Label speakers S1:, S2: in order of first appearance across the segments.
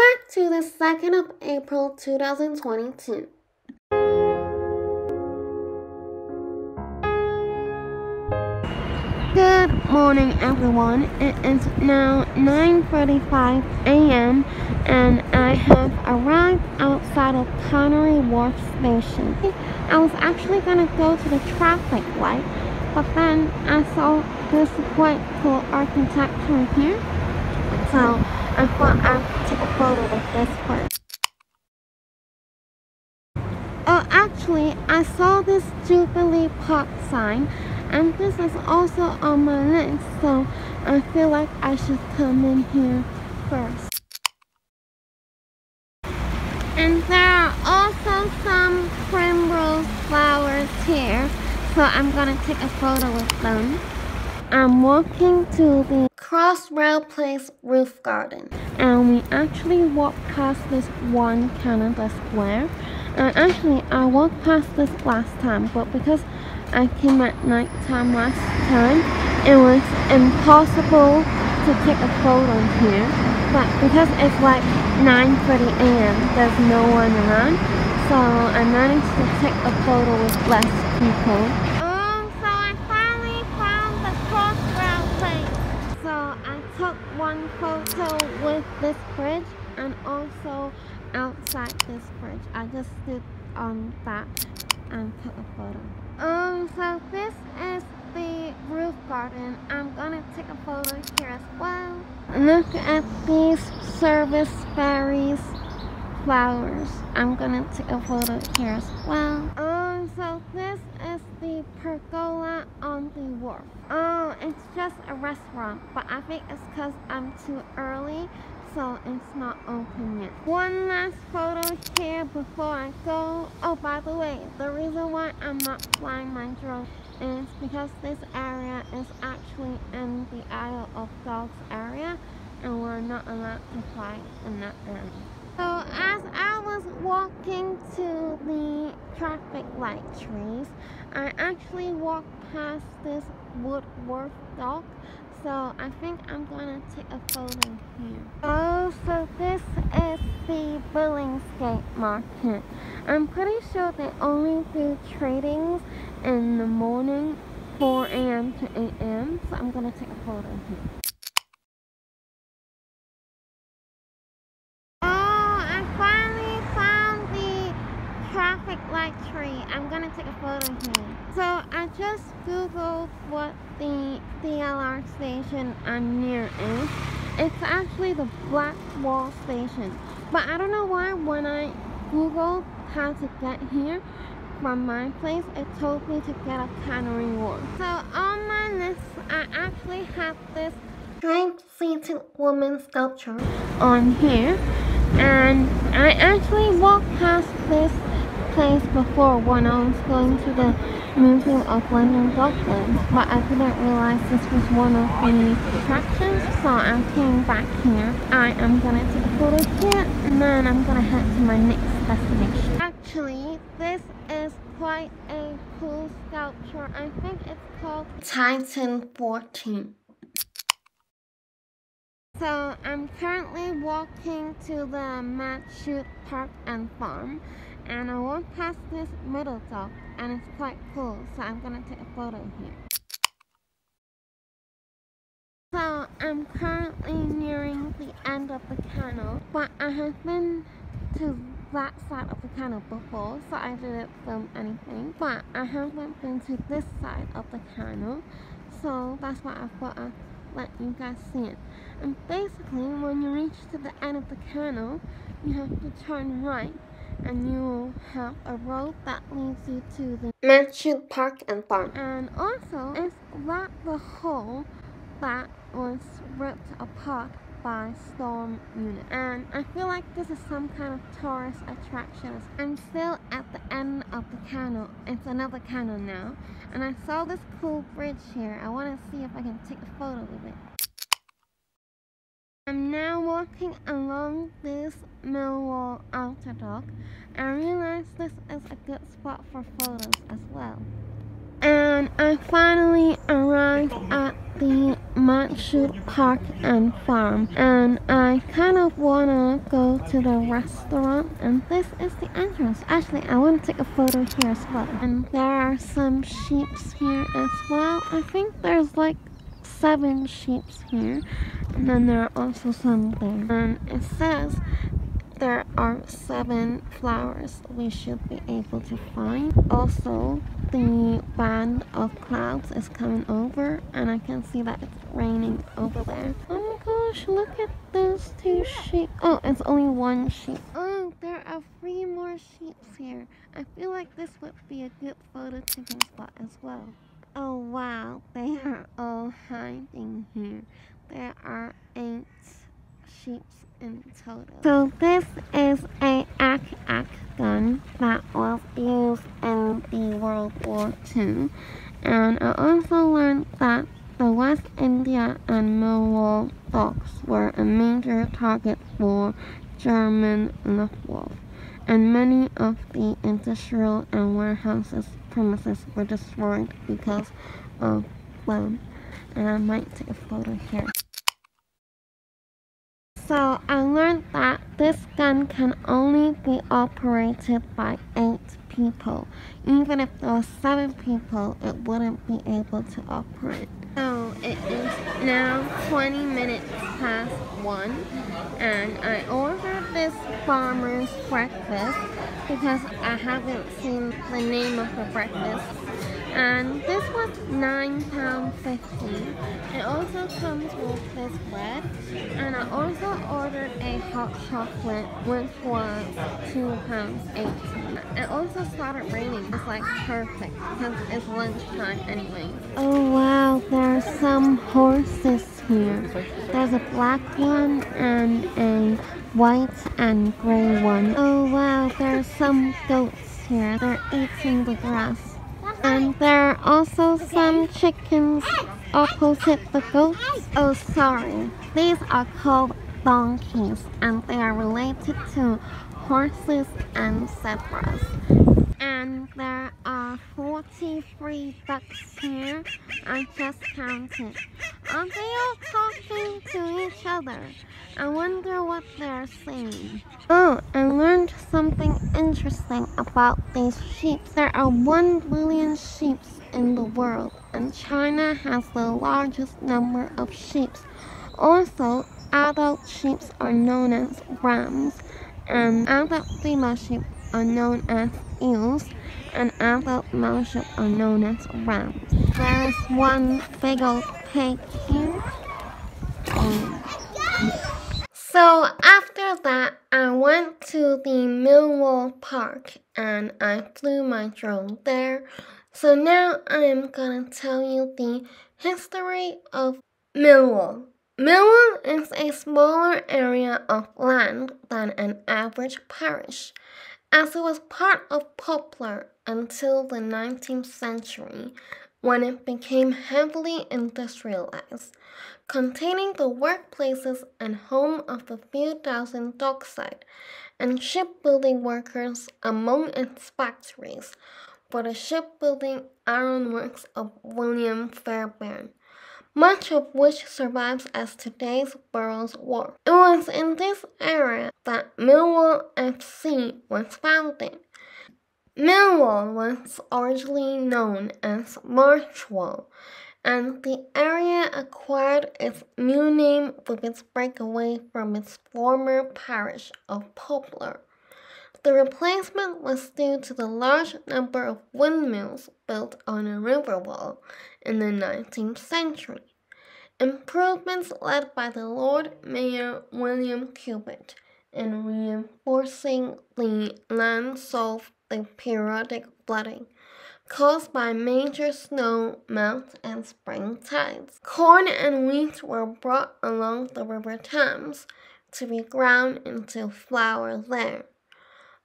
S1: back to the 2nd of April 2022. Good morning, everyone. It is now 9:35 a.m. and I have arrived outside of Canary Wharf station. I was actually going to go to the traffic light, but then I saw this quite cool architecture here, so I thought I'd take a photo with this first. Oh, actually, I saw this Jubilee Park sign, and this is also on my list, so I feel like I should come in here first. And there are also some primrose flowers here, so I'm gonna take a photo with them. I'm walking to the Crossrail Place roof garden, and we actually walked past this one Canada Square. And actually, I walked past this last time, but because I came at night time last time, it was impossible to take a photo here. But because it's like 9:30 a.m., there's no one around, so I managed to take a photo with less people. So I finally found the Crossrail Place. So I took one photo with this bridge and also outside this bridge. I just stood on that and took a photo. So this is the roof garden. I'm gonna take a photo here as well. Look at these service berries flowers. I'm gonna take a photo here as well. So this is the Pergola on the wharf. Oh, it's just a restaurant, but I think it's because I'm too early, so it's not open yet. One last photo here before I go. Oh, by the way, the reason why I'm not flying my drone is because this area is actually in the Isle of Dogs area, and we're not allowed to fly in that area. So as I was walking to the traffic light trees, I actually walked past this Wharf Dog, so I think I'm gonna take a photo here. Oh, so this is the Billingsgate Market. I'm pretty sure they only do tradings in the morning, 4 a.m. to 8 a.m., so I'm gonna take a photo here. Traffic light tree. I'm gonna take a photo here. So I just googled what the DLR station I'm near is. It's actually the Blackwall station, but I don't know why when I googled how to get here from my place, it told me to get a Canary Wharf. So on my list, I actually have this giant-seated woman sculpture on here, and I actually walked past this place before when I was going to the Museum of London Docklands, but I didn't realize this was one of the attractions, so I came back here. I am gonna take a photo here, and then I'm gonna head to my next destination. Actually, this is quite a cool sculpture. I think it's called Titan 14. So I'm currently walking to the Mudchute Park and Farm, and I walked past this middle dock, and it's quite cool, so I'm gonna take a photo here. So I'm currently nearing the end of the canal, but I have been to that side of the canal before, so I didn't film anything, but I haven't been to this side of the canal, so that's why I thought I'd let you guys see it. And basically, when you reach to the end of the canal, you have to turn right, and you will have a road that leads you to the Mudchute Park and Farm. And also, is that the hole that was ripped apart by storm unit? And I feel like this is some kind of tourist attraction. I'm still at the end of the canal. It's another canal now, and I saw this cool bridge here. I want to see if I can take a photo with it. I'm now walking along this Millwall outer dock. I realized this is a good spot for photos as well. And I finally arrived at the Mudchute Park and Farm, and I kind of wanna go to the restaurant, and this is the entrance. Actually, I want to take a photo here as well. And there are some sheep here as well. I think there's like 7 sheep here, and then there are also some there. And it says there are 7 flowers we should be able to find. Also, the band of clouds is coming over, and I can see that it's raining over there. Oh my gosh, look at those 2 sheep. Oh, it's only 1 sheep. Oh, there are 3 more sheep here. I feel like this would be a good photo taking spot as well. Oh wow, they are all hiding here. There are 8 sheep in total. So this is a AK gun that was used in the World War II. And I also learned that the West India and Millwall docks were a major target for German Luftwaffe, and many of the industrial and warehouses premises were destroyed because of them. And I might take a photo here. So I learned that this gun can only be operated by 8 people. Even if there were 7 people, it wouldn't be able to operate. So it is now 20 minutes past 1, and I ordered this farmer's breakfast because I haven't seen the name of the breakfast. And this was £9.50. It also comes with this bread, and I also ordered a hot chocolate, which was £2.80. It also started raining. It's like perfect because it's lunchtime anyway. Oh wow, there are some horses here. There's a black one and a white and gray one. Oh wow, there are some goats here. They're eating the grass. And there are also some chickens opposite the goats. Oh, sorry. These are called donkeys, and they are related to horses and zebras. And there are 43 ducks here. I just counted. Are they all talking to each other? I wonder what they're saying. Oh, I learned something interesting about these sheep. There are 1 billion sheep in the world, and China has the largest number of sheep. Also, adult sheep are known as rams, and adult female sheep are known as ewes, and adult male sheep are known as rams. There is 1 big old pig here. So after that, I went to the Millwall Park and I flew my drone there. So now I am gonna tell you the history of Millwall. Millwall is a smaller area of land than an average parish, as it was part of Poplar until the 19th century, when it became heavily industrialized, containing the workplaces and home of the few thousand dockside and shipbuilding workers among its factories for the shipbuilding ironworks of William Fairbairn, much of which survives as today's Burroughs Wharf. It was in this area that Millwall FC was founded. Millwall was originally known as Marchwall, and the area acquired its new name with its breakaway from its former parish of Poplar. The replacement was due to the large number of windmills built on a river wall in the 19th century. Improvements led by the Lord Mayor William Cubitt in reinforcing the land solved the periodic flooding caused by major snow melt and spring tides. Corn and wheat were brought along the River Thames to be ground into flour there.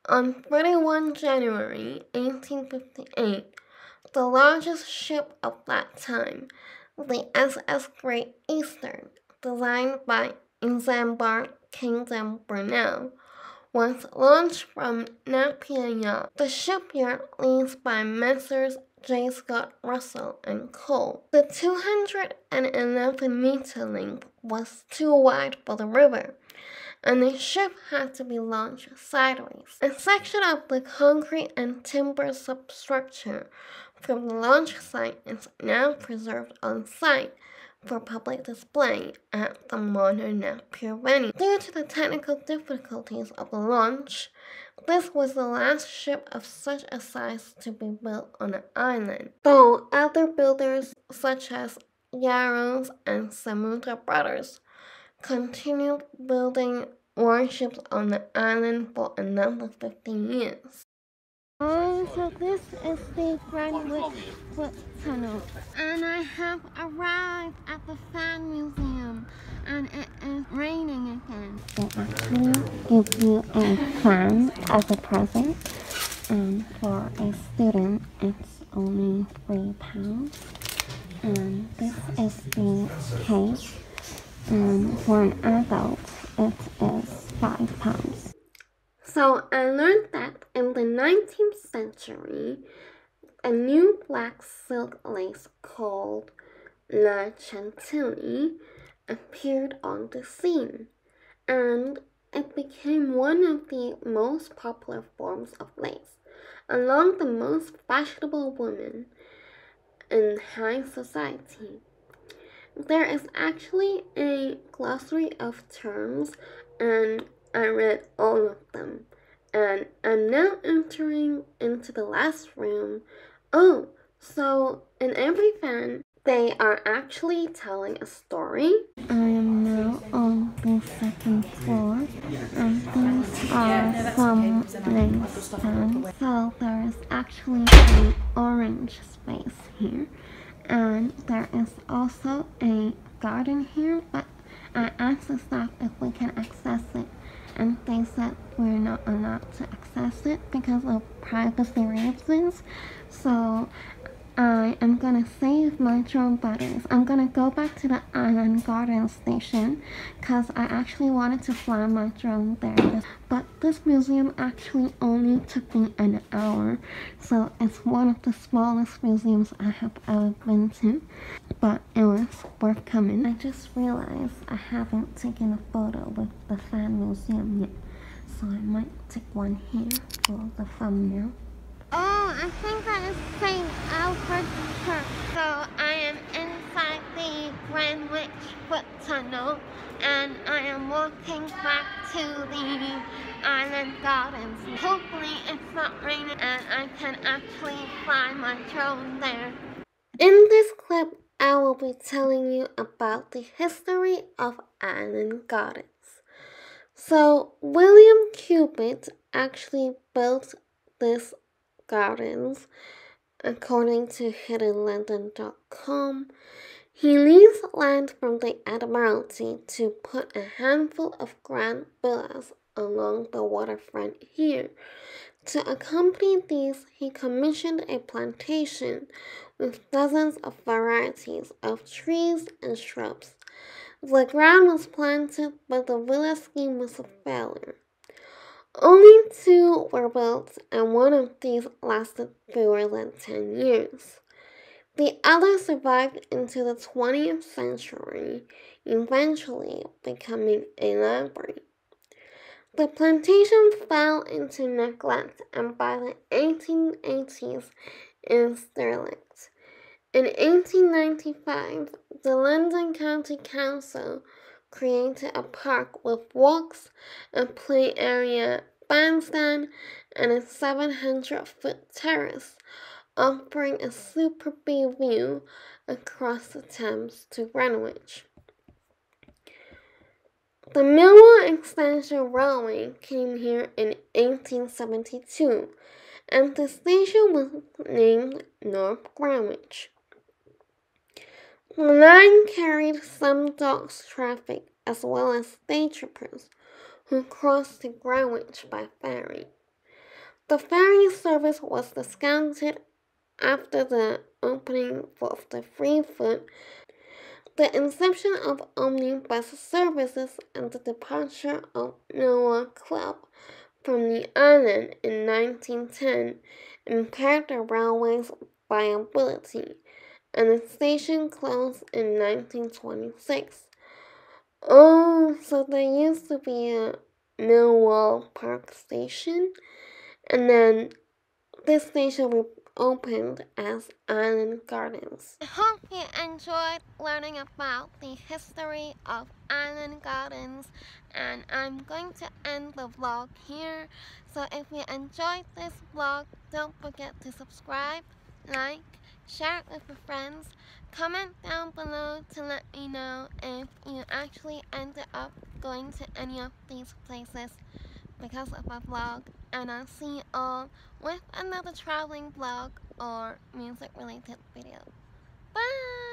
S1: On 31 January 1858, the largest ship of that time, the SS Great Eastern, designed by Isambard Kingdom Brunel, was launched from Napier Yacht, the shipyard leased by Messrs. J. Scott Russell and Co. The 211-meter length was too wide for the river, and the ship had to be launched sideways. A section of the concrete and timber substructure from the launch site is now preserved on site for public display at the modern Napier venue. Due to the technical difficulties of the launch, this was the last ship of such a size to be built on the island, though other builders such as Yarrows and Samudra Brothers continued building warships on the island for another 15 years. So this is the Greenwich Foot Tunnel, and I have arrived at the Fan Museum, and it is raining again. They actually give you a fan as a present, and for a student it's only £3, and this is the case, and for an adult it is £5. So I learned that in the 19th century, a new black silk lace called La Chantilly appeared on the scene, and it became one of the most popular forms of lace, among the most fashionable women in high society. There is actually a glossary of terms, and I read all of them, and I'm now entering into the last room. Oh, so in every fan, they are actually telling a story. I am now on the second floor, and these are some lace fans. So there is actually an orange space here, and there is also a garden here, but I asked the staff if we can access it, and they said we're not allowed to access it because of privacy reasons. So I am gonna save my drone batteries. I'm gonna go back to the Island Garden station because I actually wanted to fly my drone there, but this museum actually only took me an hour, so it's one of the smallest museums I have ever been to, but it was worth coming. I just realized I haven't taken a photo with the Fan Museum yet, so I might take one here for the thumbnail. Oh, I think that is St. Alfredge Church. So I am inside the Greenwich Foot Tunnel, and I am walking back to the Island Gardens. Hopefully it's not raining and I can actually fly my drone there. In this clip, I will be telling you about the history of Island Gardens. So William Cubitt actually built this gardens, according to hiddenlondon.com. He leased land from the Admiralty to put a handful of grand villas along the waterfront here. To accompany these, he commissioned a plantation with dozens of varieties of trees and shrubs. The ground was planted, but the villa scheme was a failure. Only 2 were built, and one of these lasted fewer than 10 years. The other survived into the 20th century, eventually becoming a library. The plantation fell into neglect, and by the 1880s is derelict. In 1895, the London County Council created a park with walks, a play area, bandstand, and a 700-foot terrace, offering a super view across the Thames to Greenwich. The Millwall Extension Railway came here in 1872, and the station was named North Greenwich. The line carried some docks traffic as well as day trippers who crossed to Greenwich by ferry. The ferry service was discounted after the opening of the Freefoot, the inception of omnibus services, and the departure of Noah Club from the island in 1910 impaired the railway's viability, and the station closed in 1926. Oh, so there used to be a Millwall Park station, and then this station opened as Island Gardens. I hope you enjoyed learning about the history of Island Gardens, and I'm going to end the vlog here. So if you enjoyed this vlog, don't forget to subscribe, like, share it with your friends, comment down below to let me know if you actually ended up going to any of these places because of a vlog, and I'll see you all with another traveling vlog or music related video. Bye!